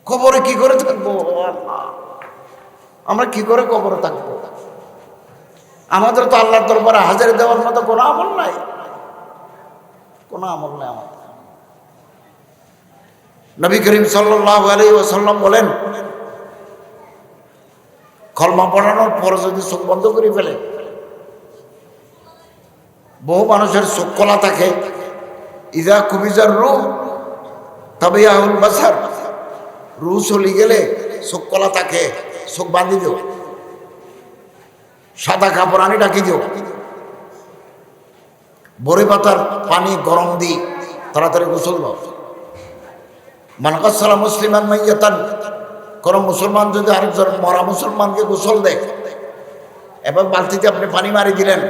কবরে কি করে থাকবো? আল্লাহ, আমরা কি করে কবরে থাকবো? আমাদের তো আল্লাহর দরবারে হাজির দেওয়ার মতো কোনো আমল নাই, কোনো আমল নাই আমাদের। নবী করিম সাল্লাল্লাহু আলাইহি ওয়াসাল্লাম বলেন, কলমা পড়ানোর পর যদি চোখ বন্ধ করে ফেলে, বহু মানুষের চোখ খোলা থাকে, ইজা কুবিজার রূহ তবে আহুল বাসার, রূহ চলে গেলে চোখ খোলা থাকে, চোখ বাঁধি দিও, সাদা কাপড় আনি ঢাকি দিও, বড়ি পাতার পানি গরম দিই, তাড়াতাড়ি গোসল দাও। মান গাসসালা মুসলিমান মাইয়াতান, কোন মুসলমান যদি আরেকজন মরা মুসলমানকে গোসল দেয়, এবার বালতিতে আপনি পানি মারি দিলেন,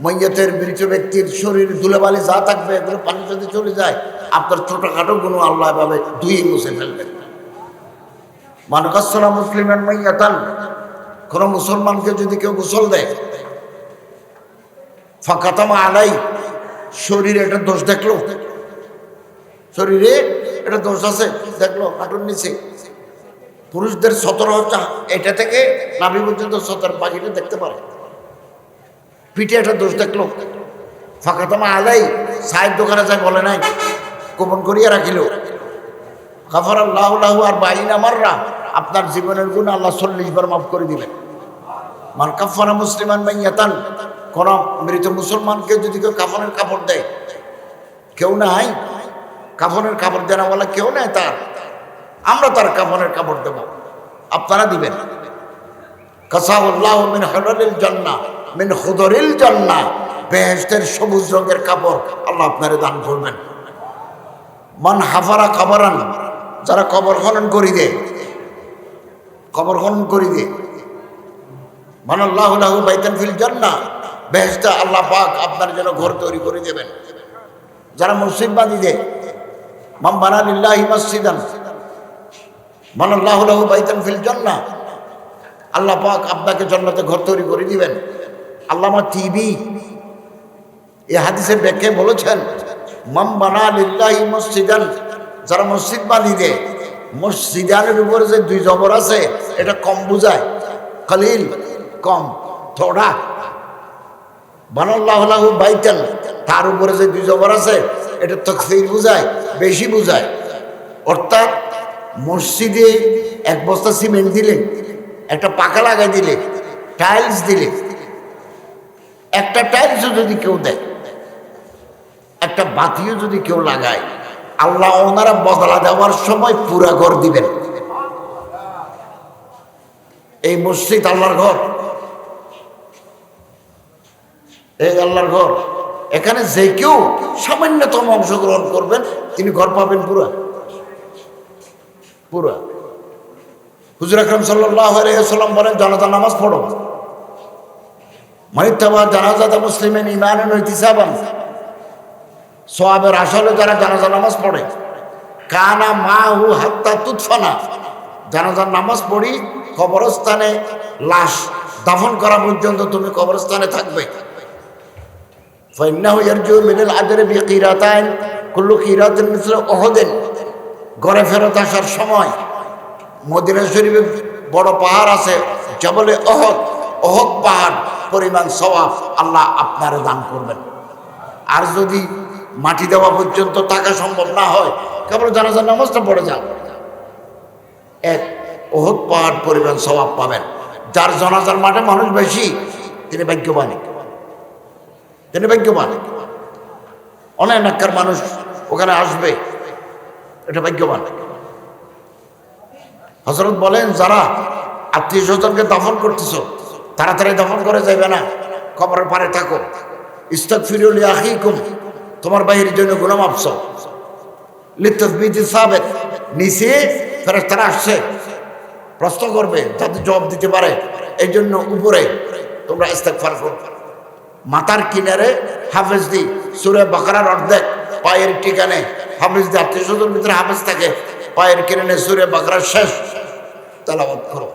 মাইয়াতের মৃত ব্যক্তির শরীর ধুলাবালি যা থাকবে এগুলো পানি যদি চলে যায়, আপনার ছোটখাটো গুণ আল্লাহ এভাবে ধুয়ে মুছে ফেলবেন। মান গাসসালা মুসলিমান মাইয়াতান, কোন মুসলমানকে যদি কেউ গোসল দেয়, ফাকাতামা আলাই, শরীরে একটা দোষ দেখলো, শরীরে এটা দোষ আছে দেখলো, হাঁটুর নিচে, পুরুষদের 17 এটা থেকে নাভি পর্যন্ত 17 বাকিটা দেখতে পারে, পিঠে একটা দোষ দেখলো, ফাঁকাতামা আলাই, চায়ের দোকানে যায় বলে নাই, গোপন করিয়া রাখিল, গাফারাল্লাহু লাহু আর বাইনা মাররা, আপনার জীবনের গুণ আল্লাহ 40 বার মাফ করে দিবেন। মান কাফারা মুসলিমান মাইয়াতান, কোন মৃত মুসলমানকে যদি কেউ কাফনের কাপড় দেয়, কেউ নাই কাফনের কাপড় দেনা বলা কেউ নাই তার, আমরা তার কাফনের কাপড় দেব, আপনারা দিবেন। কাসাউল্লাহু মিন হুলালিল জান্নাহ মিন খুদরিল জান্নাহ, বেহেশতের সবুজ রঙের কাপড় আল্লাহ আপনারে দান করবেন। মান হাফারা কবরান, যারা কবর খনন করি দে, কবর খনন করি দে, মানাল্লাহু লাহু বাইতান ফিল জান্নাহ, বেহেশতে আল্লাহ পাক আপনার জন্য ঘর তৈরি করে দেবেন। যারা মসজিদ বাঁধি দেয়, মান বানা লিল্লাহি মসজিদান মানাল্লাহু লাহু বাইতান ফিল জান্নাহ, আল্লাহ পাক আপনাকে জান্নাতে ঘর তৈরি করে দিবেন। আল্লামা তিবি এই হাদিসের ব্যাখ্যায় বলেছেন, মান বানা লিল্লাহি মসজিদান, যারা মসজিদ বাঁধি দেয়, মসজিদানের উপরে যে 2 জবর আছে এটা কম বুঝায়, কলিল কম, থোড়া। বানাল্লাহু লাহু বাইতান, তার উপরে যে 2 জবর আছে এটা তাকসীর বুঝায়, বেশি বুঝায়। অর্থাৎ মসজিদে 1 বস্তা সিমেন্ট দিলে, একটা পাকা লাগাই দিলে, টাইলস দিলে, একটা টাইলসও যদি কেউ দেয়, একটা বাতিও যদি কেউ লাগায়, আল্লাহ ওনারা বদলা দেওয়ার সময় পুরা ঘর দিবেন। এই মসজিদ আল্লাহর ঘর, এই আল্লাহর ঘর, এখানে যে কেউ সামান্যতম অংশগ্রহণ করবেন তিনি ঘর পাবেন পুরা পুরা। হুজুর আকরাম সাল্লাল্লাহু আলাইহি ওয়াসাল্লাম বলেন, জানাজা নামাজ পড়ো, মানিত্তাবা জানাজাতা মুসলিমিন ঈমানান ওয়া ইহতিসাবান, সওয়াবের আসলে যারা জানাজা নামাজ পড়ে, কানা মাহু হাত্তা তুদফানা, জানাজার নামাজ পড়ি কবরস্থানে লাশ দাফন করা পর্যন্ত তুমি কবরস্থানে থাকবে। ফাইন্নাহু ইয়ারজু মিনাল আজরি বিকিরাতাইন কুল্লু কিরাতিন মিসলু উহুদিন, ঘরে ফেরত আসার সময় মদিনা শরীফে বড় পাহাড় আছে, জবলে উহুদ, উহুদ পাহাড় পরিমাণ সওয়াব আল্লাহ আপনারে দান করবেন। আর যদি মাটি দেওয়া পর্যন্ত টাকা সম্ভব না হয়, কেবল জানাজার নামাজটা পড়ে যান, 1 উহুদ পাহাড় পরিমাণ সওয়াব পাবেন। যার জানাজার মাঠে মানুষ বেশি তিনি ভাগ্যবান, তিনি ভাগ্যবান। অনেক নাক্কার মানুষ ওখানে আসবে, এটা ভাগ্যবান। হযরত বলেন, যারা আত্মীয় স্বজনকে দাফন করতেছ, তাড়াতাড়ি দাফন করে যাইবে না, কবরের পারে থাকো। ইস্তাগফিরু লিআখিকুম, তোমার ভাইয়ের জন্য গুনাহ মাফ চাও। লিতাসবিতি সাবিত, নিচে ফেরেশতারা আসছে, প্রশ্ন করবে যাতে জবাব দিতে পারে, এই জন্য উপরে তোমরা ইস্তেগফার করো। মাথার কিনারে হাফেজ দি সূরা বাকারার অর্ধেক, পায়ের ঠিকানে হাফেজ দি, আত্মীয় স্বজন ভিতরে হাফেজ থাকে, পায়ের কিনারে সূরা বাকারার শেষ তেলাওয়াত করো।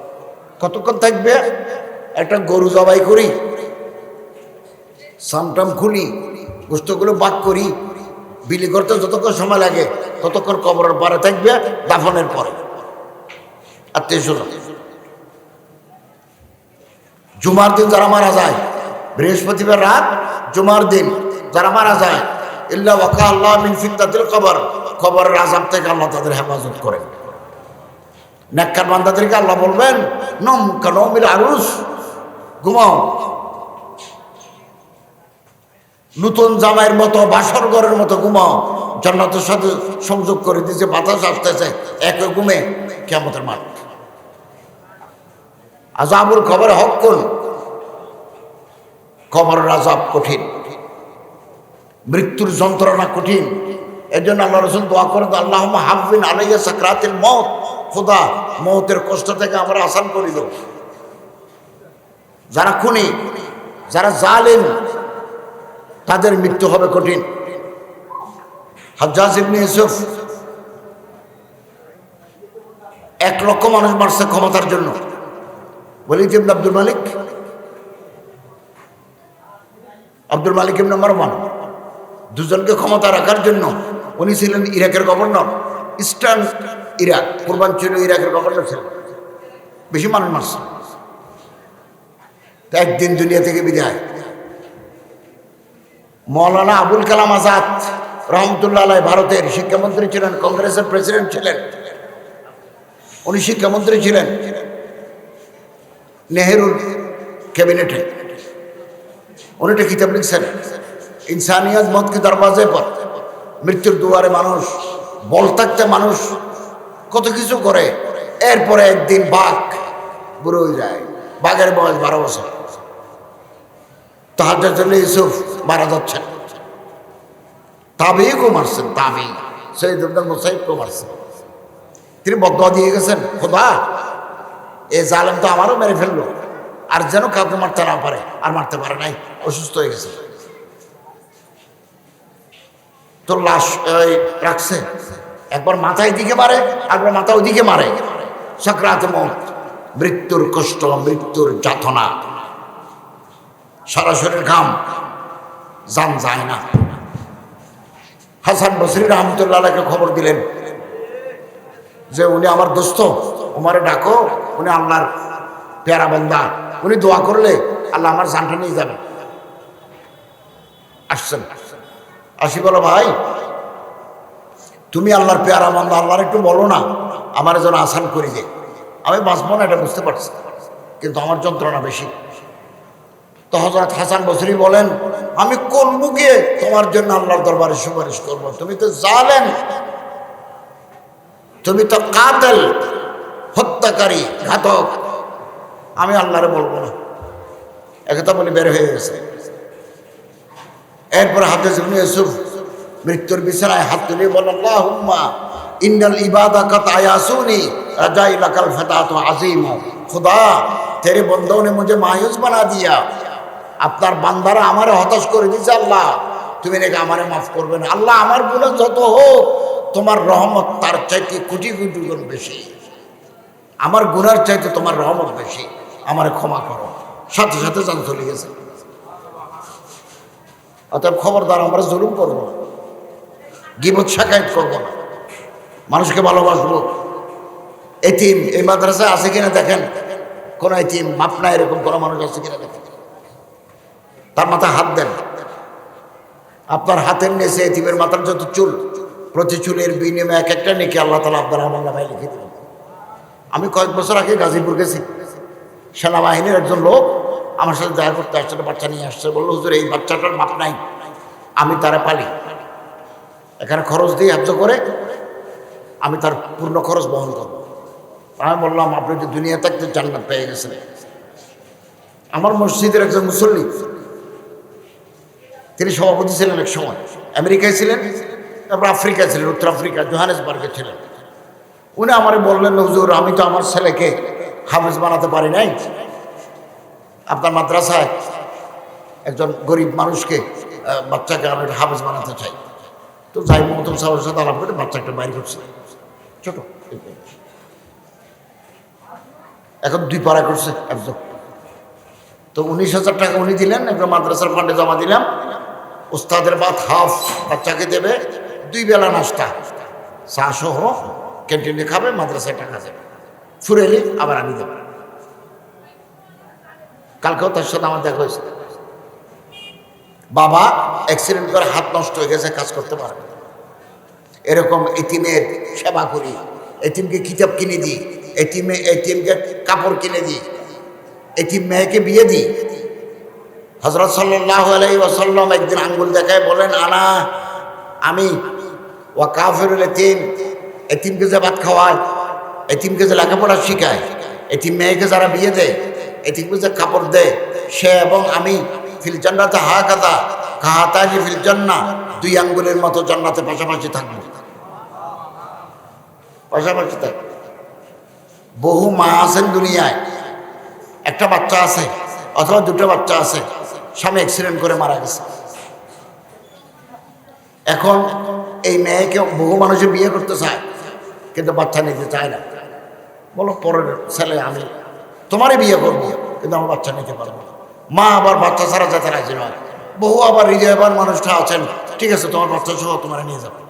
কতক্ষণ থাকবে? একটা গরু জবাই করি, সামটাম খুলি, গোস্তগুলো বাক করি, বিলি করতে যতক্ষণ সময় লাগে ততক্ষণ কবরের পারে থাকবে দাফনের পরে। আত্মীয় স্বজন। জুমার দিন যারা মারা যায়, বৃহস্পতিবার রাত জুমার দিন যারা মারা যায়, ইল্লা ওয়াকা আল্লাহ মিন ফিতনাতিল কবর, কবরের আযাব থেকে আল্লাহ তাদের হেফাজত করেন। নেককার বান্দাদেরকে আল্লাহ বলবেন নম কানমিল আরুস, ঘুমাও, নতুন জামাইয়ের মতো, বাসর ঘরের মতো ঘুমাও, জান্নাতের সাথে সংযোগ করে দিয়েছে, বাতাস আসতেছে, একে ঘুমে কিয়ামতের মাঠ। আযাবুল কবর হক্কুন, কবরের আযাব কঠিন, মৃত্যুর যন্ত্রণা কঠিন। এর জন্য আল্লাহ রাসূল দোয়া করেন, আল্লাহুম্মা হাফিন আলাইয়া সাকরাতিল মউত, খোদা মওতের কষ্ট থেকে আমরা আসান করে দাও। যারা খুনি, যারা জালেম, তাদের মৃত্যু হবে কঠিন। হাজ্জাজ ইবনে ইউসুফ 1 লক্ষ মানুষ মারছে ক্ষমতার জন্য। ওয়ালিদ ইবনে আব্দুল মালিক, আব্দুল মালিক ইবনে মারওয়ান, দুজনকে ক্ষমতা রাখার জন্য, উনি ছিলেন ইরাকের গভর্নর, ইস্টার্ন ইরাক, পূর্বাঞ্চলীয় ইরাকের গভর্নর ছিলেন, বেশি মানুষ মারছে। একদিন দুনিয়া থেকে বিদায়। মৌলানা আবুল কালাম আজাদ রহমতুল্লাহ আলাইহি ভারতের শিক্ষামন্ত্রী ছিলেন, কংগ্রেসের প্রেসিডেন্ট ছিলেন, উনি শিক্ষামন্ত্রী ছিলেন নেহেরুর ক্যাবিনেটে। উনি একটা কিতাব লিখছেন, ইনসানিয়ত মত কি দরওয়াজে পর, মৃত্যুর দুয়ারে মানুষ, বল থাকতে মানুষ কত কিছু করে, এরপরে একদিন বাঘ বুড়ো হয়ে যায়। বাঘের বয়স 12 বছর। তাহাজ্জুদ ইউসুফ মারা যাচ্ছেন, তাবেঈকে মারছেন, তাবেঈ সৈয়দ ইবনে মুসাইয়্যিবকে মারছেন। তিনি বদদুয়া দিয়ে গেছেন, খোদা এ জালেম তো আমারও মেরে ফেললো, আর যেন কাউকে মারতে না পারে। আর মারতে পারে নাই, অসুস্থ হয়ে গেছে। তো লাশ রাখছে, একবার মাথায় দিকে মারে, একবার মাথা ওইদিকে মারে। সাকরাতে মওত, মৃত্যুর কষ্ট, মৃত্যুর যাতনা, সারা শরীর ঘাম, জান যায় না। হাসান বসরি রহমতুল্লাহ আলাইহিকে খবর দিলেন যে উনি আমার দোস্ত, উমারে ডাকো, উনি আল্লাহর পেয়ারা বান্দা, উনি দোয়া করলে আল্লাহ আমার জানটা নিয়ে যাবে। আসছেন, আসি বলো, ভাই তুমি আল্লাহর পেয়ারা বান্দা, আল্লাহর একটু বলো না আমার যেন আসান করি দে, আমি বাঁচবো না এটা বুঝতে পারছি, কিন্তু আমার যন্ত্রণা বেশি। তো হযরত হাসান বসরি বলেন, আমি কোন মুখে তোমার জন্য আল্লাহর দরবারে সুপারিশ করব? তুমি তো জালেম, তুমি তো কাতেল, হত্যাকারী, ঘাতক, আমি আল্লাহরে বলবো না। একথা বলে বের হয়ে গেছে। এরপর হাজ্জাজ ইবনে ইউসুফ মৃত্যুর বিছানায় হাত তুলে বলেন, আল্লাহুম্মা ইন্নাল ইবাদা কাত আয়াসুনি রাজাই লাকাল ফাতাতু আযীম, খুদা তেরে বন্দোं ने मुझे मायूस बना दिया, আপনার বান্দারা আমারে হতাশ করে দিয়েছে, আল্লাহ তুমি নাকি আমারে মাফ করবে না। আল্লাহ আমার গুনাহ যত হোক, তোমার রহমত তার চাইতে কোটি কোটি গুণ বেশি, আমার গুনার চাইতে তোমার রহমত বেশি, আমারে ক্ষমা করো। সাথে সাথে জান চলে গেছে। অতএব খবরদার, আমরা জুলুম করবো না, গীবত শাকায়েত করবো না, মানুষকে ভালোবাসবো। এতিম এই মাদ্রাসায় আছে কিনা দেখেন, কোন এতিম মাপ না এরকম কোন মানুষ আছে কিনা দেখেন, তার মাথায় হাত দেন। আপনার হাতের নিচে এতিমের মাথার যত চুল, প্রতি চুলের বিনিময়ে এক একটা নেকি আল্লাহ তাআলা আপনার আমল নামায় লিখে দেবেন। আমি কয়েক বছর আগে গাজীপুর গেছি, সেনাবাহিনীর একজন লোক আমার সাথে দেখা করতে আসছে, বাচ্চা নিয়ে আসছে, বললো হুজুর এই বাচ্চাটার মাপ নাই, আমি তারা পালি, এখানে খরচ দিয়ে হাজ্য করে আমি তার পূর্ণ খরচ বহন করব। আমি বললাম, আপনি তো দুনিয়া থাকতে জান্নাত পেয়ে গেছেন। আমার মসজিদের একজন মুসল্লি, তিনি সভাপতি ছিলেন, এক সময় আমেরিকায় ছিলেন, তারপর আফ্রিকায় ছিলেন, উত্তর আফ্রিকা জোহানেসবার্গে ছিলেন। উনি আমারে বললেন, হুজুর আমি তো আমার ছেলেকে হাফেজ বানাতে পারি নাই, আপনার মাদ্রাসায় একজন গরিব মানুষকে, বাচ্চাকে আমি হাফেজ বানাতে চাই। তো যাই মহতম সাহেবের সাথে আলাপ করে বাচ্চা একটা বাইর করছে, ছোট, এখন 2 পারা করছে একজন। তো 19,000 টাকা উনি দিলেন, একটা মাদ্রাসার ফান্ডে জমা দিলাম। উস্তাদের ভাত হাফ বাচ্চাকে দেবে, 2 বেলা নাস্তা, চা সহ ক্যান্টিনে খাবে, মাদ্রাসায় টাকা দেবে। ফুরেলে আবার আমি দেব। কালকেও তার সাথে আমার দেখা হয়েছে। বাবা অ্যাক্সিডেন্ট করে হাত নষ্ট হয়ে গেছে, কাজ করতে পারে না। এরকম এতিমের সেবা করি, এতিমকে কিতাব কিনে দিই, এতিমকে কাপড় কিনে দিই, এতিম মেয়েকে বিয়ে দিই। হযরত সাল্লাল্লাহু আলাইহি ওয়াসাল্লাম একদিন আঙ্গুল দেখায় বলেন, আমি ওয়া কাফিরুল এতিম, এতিমকে যে ভাত খাওয়ায়, এতিমকে যে লেখাপড়া শিখায়, এতিম মেয়েকে যারা বিয়ে দেয়, এতিমকে যে কাপড় দেয়, সে এবং আমি ফিল জান্নাতে হাকাযা কাহাতানি ফিল জান্নাহ, দুই আঙ্গুলের মতো জান্নাতে পাশাপাশি থাকবো, পাশাপাশি থাকবো। বহু মা আছেন দুনিয়ায়, একটা বাচ্চা আছে অথবা দুটো বাচ্চা আছে, স্বামী অ্যাক্সিডেন্ট করে মারা গেছে। এখন এই মেয়েকে বহু মানুষে বিয়ে করতে চায়, কিন্তু বাচ্চা নিতে চায় না। বলো পরের ছেলে আমি তোমারই বিয়ে করবো, কিন্তু আমার বাচ্চা নিতে পারবো না। মা আবার বাচ্চা ছাড়া যেতে রাজি নয়। বহু আবার হৃদয়বান মানুষটা আছেন, ঠিক আছে তোমার বাচ্চা সহ তোমার নিয়ে যাবে।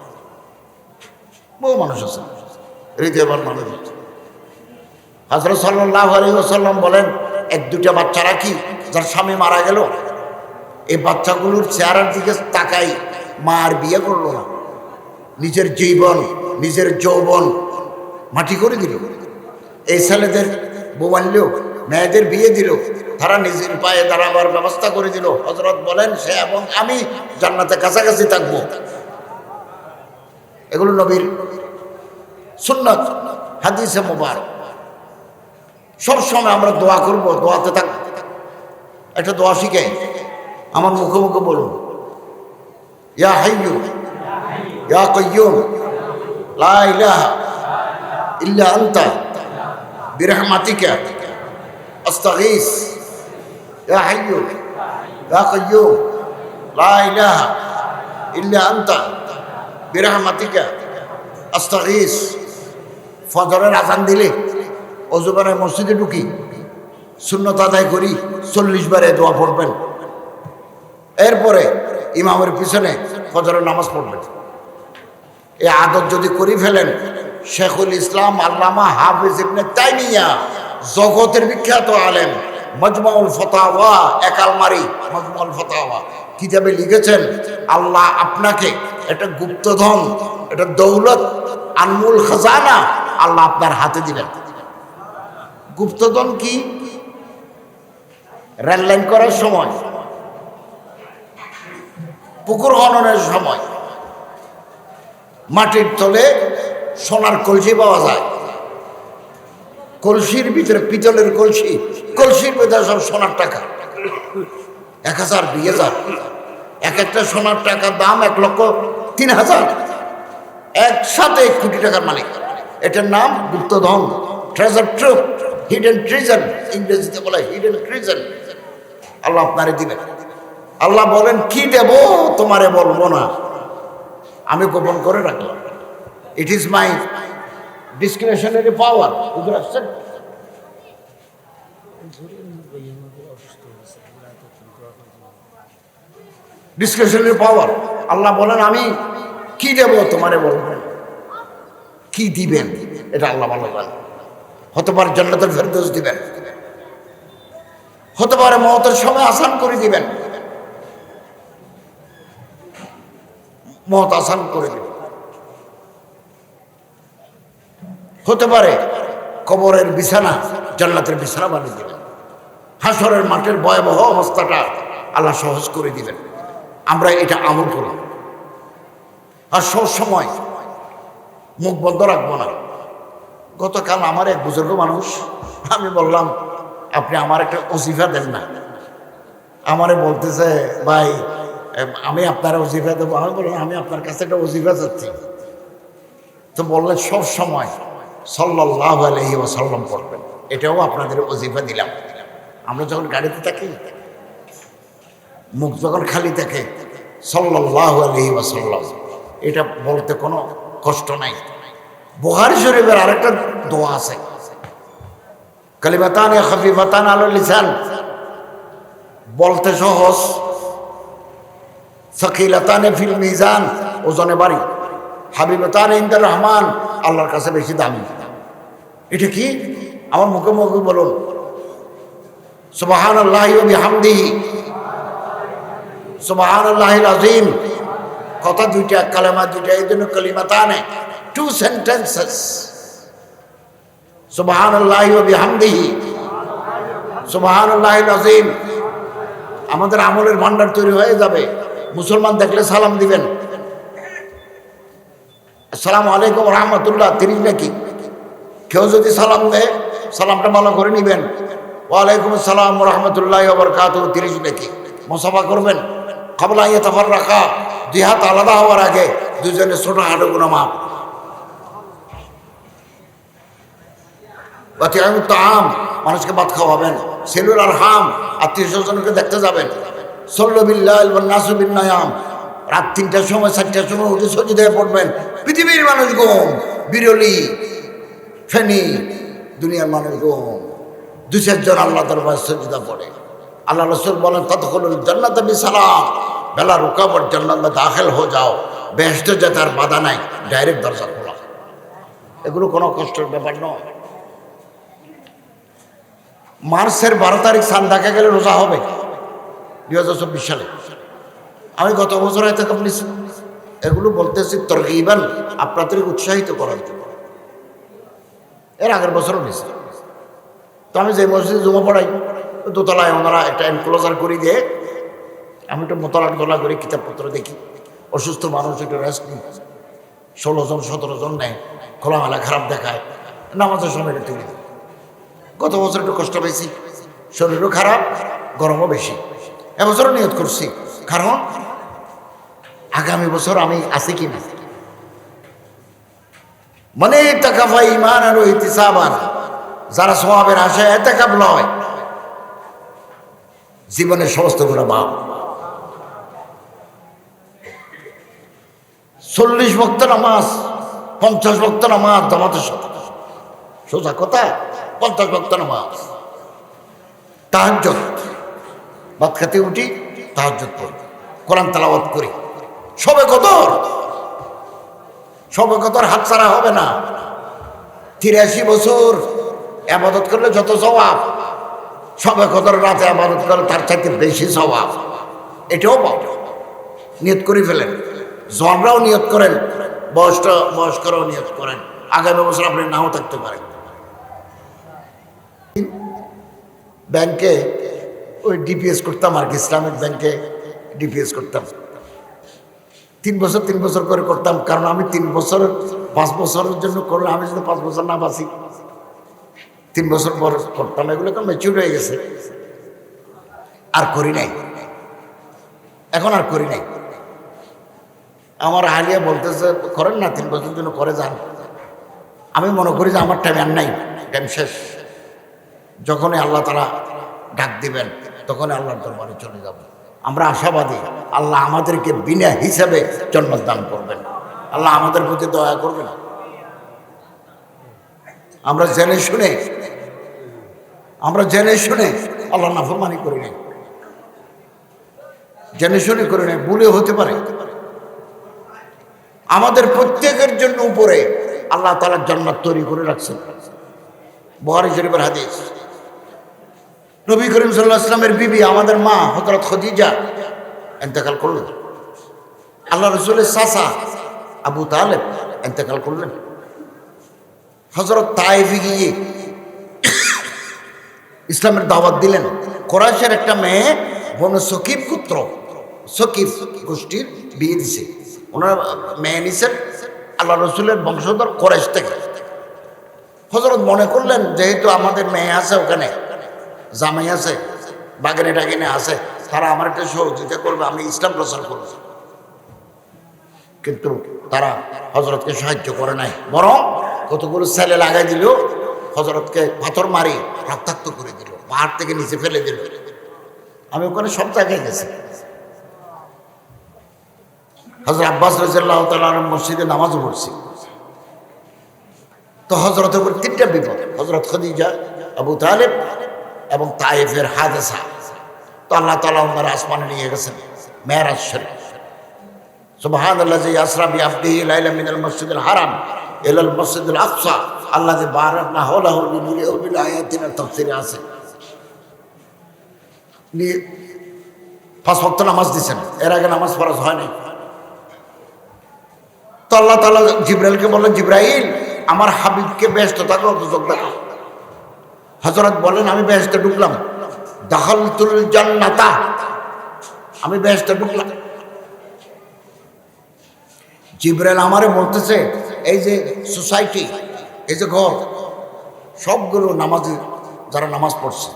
বহু মানুষ আছে হৃদয়বান মানুষ আছে। হযরত সাল্লাল্লাহু আলাইহি ওয়াসাল্লাম বলেন, এক দুটা বাচ্চা রাখি যার স্বামী মারা গেল, এই বাচ্চাগুলোর চেহারার দিকে তাকাই, মা আর বিয়ে করলো না, নিজের জীবন নিজের যৌবন মাটি করে দিল। এই ছেলেদের বোমাল্য, মেয়েদের বিয়ে দিল, তারা নিজের পায়ে দাঁড়াবার ব্যবস্থা করে দিল। হযরত বলেন, সে এবং আমি জান্নাতে কাছাকাছি থাকবো। এগুলো নবীর সুন্নাত, হাদিসে মুবারক। সবসময় আমরা দোয়া করব, দোয়াতে থাকবো। একটা দোয়া শিখে আমার মুখে মুখে বলুন, ইয়া হাইয়্যু ইয়া কাইয়্যুম লা ইলাহা ইল্লা আনতা বিরহমাতিকা আস্তাগীস, ইয়া হাইয়্যু ইয়া কাইয়্যুম লা ইলাহা ইল্লা আনতা বিরহমাতিকা আস্তাগীস। ফজরের আযান দিলে ওযু করে মসজিদে ঢুকি, সুন্নত আদায় করি, 40 বারে দোয়া পড়বেন। এরপরে ইমামের পিছনে ফজরের নামাজ পড়বেন। এই আদত যদি করে ফেলেন, শেখুল ইসলাম আল্লামা হাফিজ ইবনে তাইমিয়া, জগতের বিখ্যাত আলেম, মজমাউল ফাতাওয়া, একালমারি মজমাউল ফাতাওয়া কিতাবে লিখেছেন, আল্লাহ আপনাকে একটা গুপ্তধন, একটা দৌলত, আনমুল খাজানা আল্লাহ আপনার হাতে দিলেন। গুপ্তধন কি? রেল লাইন করার সময়, পুকুর খননের সময় মাটির তলে সোনার কলসি পাওয়া যায়। কলসির ভিতরে পিতলের কলসি, কলসির ভিতরে সব সোনার টাকা, 1000, 2000, এক একটা সোনার টাকার দাম 1,03,000, একসাথে 1 কোটি টাকার মালিক। এটার নাম গুপ্তধন, ট্রেজার ট্রুপ, হিডেন ট্রিজন, ইংরেজিতে বলে হিডেন ট্রিজন। আল্লাহ আপনারে দিবেন। আল্লাহ বলেন, কি দেব তোমারে বলবো না, আমি গোপন করে রাখলাম। ইট ইজ মাই ডিসক্রিশনারি পাওয়ার। বুঝতে পারছেন? ডিসক্রিশনারি পাওয়ার। আল্লাহ বলেন, আমি কি দেব তোমারে বলবো না। কি দিবেন এটা আল্লাহ ভালো জানেন। হতে পারে জান্নাতুল ফেরদৌস দিবেন, হতে পারে মওতের সময় আসান করে দিবেন, মওত আসান করে দিবেন। হতে পারে কবরের বিছানা জান্নাতের বিছানা বানিয়ে দিবেন। হাসরের মাঠের ভয়াবহ অবস্থাটা আল্লাহ সহজ করে দিবেন। আমরা এটা আমল করলাম। আর সব সময় মুখ বন্ধ রাখবো না। গতকাল আমার এক বুজুর্গ মানুষ, আমি বললাম, আপনি আমার একটা ওজিফা দেন না। আমারে বলতেছে, ভাই আমি আপনার ওজিফা দেবো। আমি বললাম, আমি আপনার কাছে একটা ওজিফা চাচ্ছি। তো বললেন, সব সময় সাল্লাল্লাহু আলাইহি ওয়াসাল্লাম পড়বেন। এটাও আপনাদের ওজিফা দিলাম। আমরা যখন গাড়িতে থাকি, মুখ যখন খালি থাকে, সাল্লাল্লাহু আলাইহি ওয়াসাল্লাম, এটা বলতে কোনো কষ্ট নাই। বুখারী শরীফের আরেকটা দোয়া আছে, কালিমাতান খাফিফাতান আলাল লিসান, বলতে সহজ, সাকিলাতান ফিল মিজান, ওজনে ভারী, হাবিবাতান ইনদার রহমান, আল্লাহর কাছে বেশি দামি। এটা কি? আমার মুখে মুখে বলুন সুবহানাল্লাহি ওয়া বিহামদিহি সুবহানাল্লাহিল আযীম। কথা দুইটা, কালেমা দুইটা, এই জন্য কালিমাতানে, টু সেন্টেন্সেস। সুবহানাল্লাহি ওয়া বিহামদিহি সুবহানাল্লাহিল আযীম। আমাদের আমলের ভান্ডার তৈরি হয়ে যাবে। মুসলমান দেখলে সালাম দিবেন, আসসালামু আলাইকুম রহমতুল্লাহ, 30 নাকি। কেউ যদি সালাম দেয়, সালামটা ভালো করে নিবেন, ওয়ালাইকুম আসসালাম রহমতুল্লাহ ওয়া বারাকাতুহু, 30 নাকি। মুসাফা করবেন, ক্বাবলা আন ইয়াতাফাররাকা, দুই হাত আলাদা হওয়ার আগে দুজনের ছোট হাঁটু গুনাহ মাপ। ওয়াতিআমুত তাআম, মানুষকে ভাত খাওয়াবেন। সিলুল আরহাম, আত্মীয় স্বজনকে দেখতে যাবেন। সাল্লু বিল্লাইল ওয়ান নাসু বিন্নায়াম, রাত 3টার সময় 4টার সময় উঠে সজিদায় পড়বেন। পৃথিবীর মানুষ ঘুম, বিরলি, ফেনী, দুনিয়ার মানুষ ঘুম। 2-4 জন আল্লাহ দরবারে সজিদা পড়ে। আল্লাহ রাসূল বলেন তাদখুলুল জান্নাতা বিসালাম, বেলা রুকাবট জান্নাত মে দাখিল হো যাও, বেহেশতে যেতে আর বাধা নাই, ডাইরেক্ট দরজা খোলা। এগুলো কোনো কষ্টের ব্যাপার নয়। মার্চের 12 তারিখ চাঁদ দেখা গেলে রোজা হবে 2024 সালে। আমি গত বছর এতেকাফ নিয়েছি। এগুলো বলতেছি তরগিবান, আপনাদের উৎসাহিত করার জন্য। এর আগের বছরও নিয়েছি। তো আমি যে মসজিদে জমা পড়াই, দোতলায় ওনারা একটা এনক্লোজার করে দিয়ে আমি একটু মোতলা করি, কিতাবপত্র দেখি। অসুস্থ মানুষ একটু রেস্ট নিই, 16 জন 17 জন নেয়, খোলামেলা খারাপ দেখায়, নামাজের সময় এটা তুলে দিই। গত বছর একটু কষ্ট পেয়েছি, শরীরও খারাপ, গরমও বেশি। এবছরও নিয়ত করছি, কারণ আগামী বছর আমি আছি কি না। মানে তাকাফা ঈমান আর ইহতিসাবান, যারা সওয়াবের আশায় এতেকাফ লয়, জীবনের সমস্ত গুনাহ মাফ। 40 ওয়াক্ত নামাজ, 50 ওয়াক্ত নামাজ জামাতের সাথে, সোজা কথা, 50 ওয়াক্ত নামাজ। তাহাজ্জুদ, ভাত খেতে উঠি, তাহাজ্জুদ পড়ি, কোরআন তেলাওয়াত করি। শবে কদর হাত ছাড়া হবে না। 83 বছর ইবাদত করলে যত সওয়াব, শবে কদর রাতে ইবাদত করলে তার চাইতে বেশি সওয়াব। এটাও পাবো। নিয়ত করে ফেলেন। জওয়ানরাও নিয়ত করেন, বয়স্করাও নিয়ত করেন। আগামী বছর আপনি নাও থাকতে পারেন। ব্যাংকে ওই ডিপিএস করতাম আর কি, ইসলামিক ব্যাংকে ডিপিএস করতাম। 3 বছর করে করতাম, কারণ আমি 5 বছরের জন্য করলে, আমি যদি 5 বছর না বাঁচি, 3 বছর পর করতাম। এগুলো তো ম্যাচিউর হয়ে গেছে, আর করি নাই, এখন আর করি নাই। আমার হালিয়া বলতেছে করেন না, 3 বছরের জন্য করে যান। আমি মনে করি যে আমার টাইম আর নাই, টাইম শেষ। যখনই আল্লাহ তাআলা ডাক দিবেন, তখনই আল্লাহর দরবারে চলে যাব। আমরা আশাবাদী, আল্লাহ আমাদেরকে বিনা হিসাবে জান্নাত দান করবেন। আল্লাহ আমাদের প্রতি দয়া করবেন। আমরা জেনে শুনে আল্লাহ নাফরমানি করি নাই, জেনে শুনে করি নাই, ভুলে হতে পারে। আমাদের প্রত্যেকের জন্য উপরে আল্লাহ তাআলা জান্নাত তৈরি করে রাখছেন। বুখারী শরীফের হাদিস, নবী করিম সাল্লাল্লাহু আলাইহি ওয়াসাল্লামের বিবি, আমাদের মা হযরত খাদিজা ইন্তেকাল করলেন। আল্লাহ রাসূলের চাচা আবু তালেব ইন্তেকাল করলেন। হযরত তায়েফে গিয়ে ইসলামের দাওয়াত দিলেন। কুরাইশের একটা মেয়ে, বনু সকিফ গোত্র, সকিফ গোষ্ঠীর বিয়ে দিছে। ওনারা মেয়ে নিছেন আল্লাহ রসুলের বংশধর কুরাইশ থেকে। হযরত মনে করলেন, যেহেতু আমাদের মেয়ে আছে, ওখানে জামাই আছে, বাগিনে টাগিনে আছে, তারা আমার একটা সহযোগিতা করবে, আমি ইসলাম প্রচার করব। কিন্তু তারা হযরতকে সাহায্য করে নাই, বরং কতগুলো ছেলে লাগাই দিল, হযরতকে পাথর মারি রক্তাক্ত করে দিল, পাহাড় থেকে নিচে ফেলে দিল। আমি ওখানে সব জায়গায় গেছি। হযরত আব্বাস রাদিয়াল্লাহু তাআলা মসজিদে নামাজও পড়ছি। তো হযরতের উপর 3টা বিপদ, হযরত খাদিজা, আবু তালেব এবং তায়েফের হাদিসা। তো আল্লাহ তাআলা ওনারা আসমানে নিয়ে গেছেন মেরাজ শরীফ। সুবহানাল্লাযী আসরা বিআবদিহি লাইলাম মিনাল মসজিদিল হারাম ইলাল মসজিদিল আকসা আল্লাহ যে বারাকনা হাওলাহু লিনুরিয়াহু মিন আয়াতিনা তাফসীরে আছে। 5 ওয়াক্ত নামাজ দিয়েছেন, এর আগে নামাজ ফরজ হয়নি। তো আল্লাহ তাআলা জিবরাইলকে বললেন, জিবরাইল আমার হাবিবকে বেহেশতে থাকো, দুজক দেখো। হযরত বলেন আমি বেহেশতে ঢুকলাম, দাখালতুল জান্নাতা, আমি বেহেশতে ঢুকলাম। জিবরাইল আমারে বলতেছে এই যে সোসাইটি, এই যে ঘর, সবগুলো নামাজি, যারা নামাজ পড়ছে,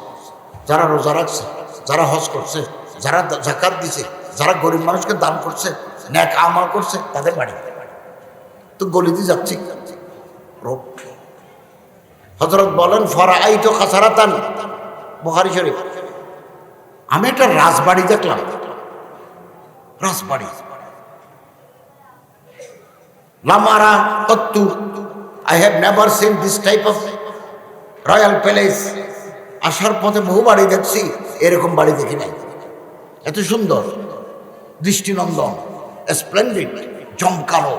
যারা রোজা রাখছে, যারা হজ করছে, যারা যাকাত দিছে, যারা গরিব মানুষকে দান করছে, নেক আমল করছে, তাদের বাড়ি। তো গলিতে যাচ্ছি, হযরত বলেন ফারাআইতু খাসারাতান, বুখারী শরীফ, আমি একটা রাজবাড়ি দেখলাম। রাজবাড়ি লামারা কত্তু, I have never seen this type of royal palace. আসার পথে বহু বাড়ি দেখছি, এরকম বাড়ি দেখি নাই। এত সুন্দর, দৃষ্টিনন্দন, স্প্লেন্ডিড, জমকালো।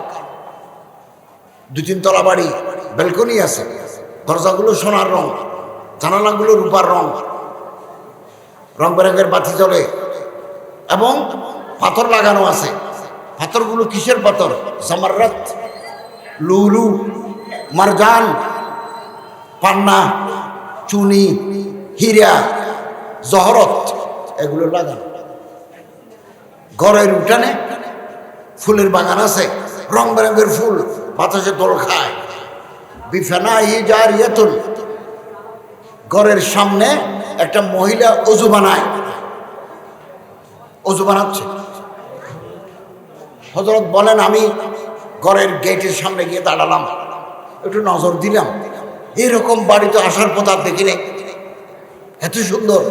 2-3 তলা বাড়ি, ব্যালকনি আছে, দরজাগুলো সোনার রং, জানালাগুলো রূপার রং, রং বেরঙের বাতি জ্বলে, এবং পাথর লাগানো আছে। পাথরগুলো কিসের পাথর? জামাররাত, লুলু, মারজান, পান্না, চুনি, হীরা, জহরত, এগুলো লাগানো। ঘরের উঠানে ফুলের বাগান আছে, রং বেরঙের ফুল, বাতাসে দোল খায়। বিফানাহি জারিয়াতুন, ঘরের সামনে একটা মহিলা অজু বানায়, অজু বানাচ্ছে। হযরত বলেন আমি ঘরের গেটের সামনে গিয়ে দাঁড়ালাম, একটু নজর দিলাম, এরকম বাড়ি তো আসার পথ আর দেখি নাই, এত সুন্দর।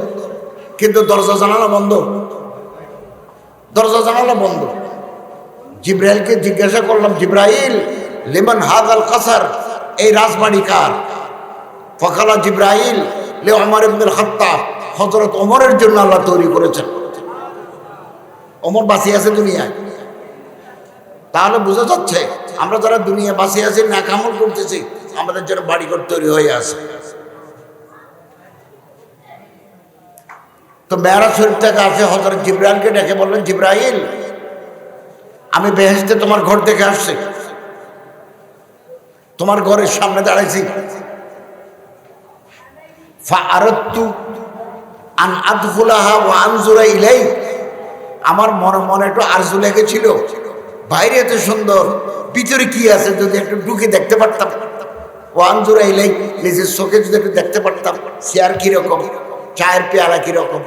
কিন্তু দরজা জানালা বন্ধ, দরজা জানালা বন্ধ। জিবরাইলকে জিজ্ঞাসা করলাম, জিবরাইল লিমান হাযাল কাসার, এই রাজবাড়ি কার? ফাকালা জিবরাইল লি ওমর ইবনুল খাত্তাব, হযরত ওমরের জন্য আল্লাহ তৈরি করেছেন। ওমর বাঁচিয়ে আছে দুনিয়ায়। তাহলে বোঝা যাচ্ছে আমরা যারা দুনিয়া বাঁচিয়ে আছি, নেক আমল করতেছি, আমাদের জন্য বাড়িঘর তৈরি হয়ে আছে। তো মেরাজ শরীফ থেকে আসে, হযরত জিবরাইলকে ডেকে বললেন, জিবরাইল আমি বেহেশতে তোমার ঘর দেখে আসছি, তোমার ঘরের সামনে দাঁড়াইছি। ফাআরাদতু আন আদখুলাহা ওয়া আনজুরা ইলাই, আমার মনে মনে একটু আরজু লেগেছিল, বাইরে এত সুন্দর, ভিতরে কি আছে যদি একটু ঢুকে দেখতে পারতাম। ওয়া আনজুরা ইলাই, নিজের চোখে যদি একটু দেখতে পারতাম, চেয়ার কিরকম, চায়ের পেয়ালা কিরকম,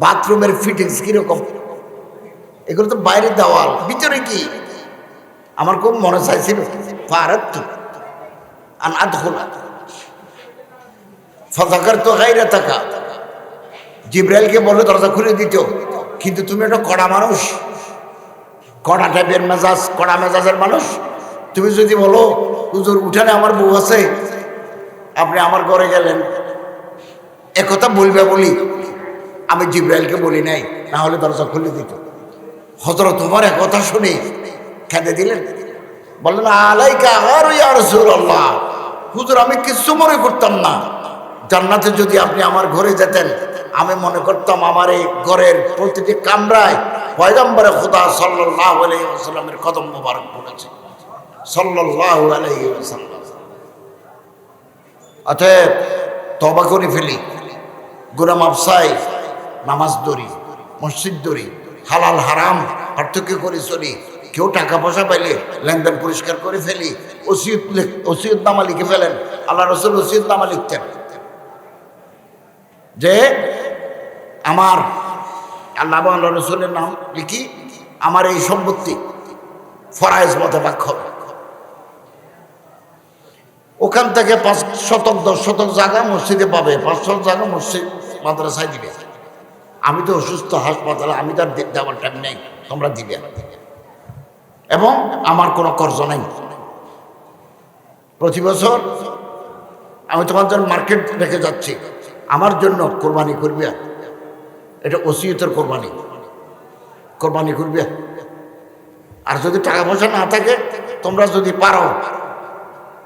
বাথরুমের ফিটিংস কিরকম, এগুলো তো বাইরের দেওয়াল, ভিতরে কি, আমার খুব মনে চাইছিল। ফাআরাদতু আন আদখুলা ফাযাকারতু গায়রাতাকা, জিবরাইলকে বলল দরজা খুলে দিত, কিন্তু তুমি একটা কড়া মানুষ, কড়া টাইপের মেজাজ, কড়া মেজাজের মানুষ। তুমি যদি বলো হুজুর উঠানে আমার বউ আছে, আপনি আমার ঘরে গেলেন, একথা বলবে বলি আমি জিবরাইলকে বলি নাই, না হলে দরজা খুলে দিত। হযরত ওমর একথা শুনে কেঁদে দিলেন, বললেন আলাইকা গারু ইয়া রাসূলুল্লাহ, হুজুর আমি কিছু মনে করতাম না, জান্নাতে যদি আপনি আমার ঘরে যেতেন, আমি মনে করতাম আমার এই ঘরের প্রতিটি কামরায় পয়গম্বরে খোদা সাল্লাল্লাহু আলাইহি ওয়াসাল্লামের কদম মোবারক পড়েছে, সাল্লাল্লাহু আলাইহি ওয়াসাল্লাম। অতএব তওবা করে ফেলি, গুনাহ মাফ চাই, নামাজ ধরি, মসজিদ ধরি, হালাল হারাম পার্থক্য করে চলি। কেউ টাকা পয়সা পাইলে লেনদেন পরিষ্কার করে ফেলি, ওসিয়তনামা লিখে ফেলেন। আল্লাহ রাসূল ওসিয়তনামা লিখতেন যে আমার আল্লাহ আল্লাহ রসুলের নাম লিখি, আমার এই সম্পত্তি ফরায়েজ মতো ভাগ হবে। ওখান থেকে 5 শতক 10 শতক জায়গা মসজিদে পাবে, 5 শতক জায়গা মসজিদ মাদ্রাসায় দিবে। আমি তো অসুস্থ, হাসপাতালে, আমি তো আর দেওয়ার টাইম নেই, তোমরা দিবে। এবং আমার কোনো কর্জ নাই। প্রতি বছর আমি তোমার জন্য মার্কেট রেখে যাচ্ছি, আমার জন্য কোরবানি করবে, এটা ওসিয়তের কোরবানি, কোরবানি করবে। আর যদি টাকা পয়সা না থাকে, তোমরা যদি পারো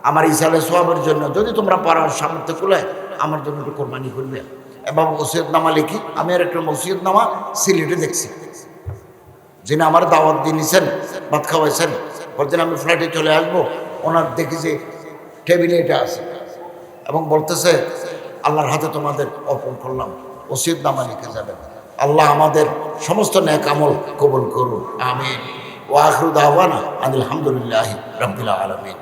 আমার ইসালে সোয়াবের জন্য যদি তোমরা পারো সামর্থ্য খুলে আমার জন্য একটু কোরবানি করবে। এবং ওসিয়তনামা লিখি। আমি আর একটা ওসিয়তনামা সিলেটে দেখছি, যিনি আমার দাওয়াত দিয়ে নিছেন, ভাত খাওয়াইছেন, পরদিন আমি ফ্লাইটে চলে আসবো, ওনার দেখি যে টেবিলে এটা আছে এবং বলতেছে আল্লাহর হাতে তোমাদের অর্পণ করলাম, ওসিয়তনামা লিখে যাবেন। আল্লাহ আমাদের সমস্ত নেক আমল কবুল করুন, আমিন। ওয়া আখিরু দাওয়ানা আলহামদুলিল্লাহি রাব্বিল আলামিন।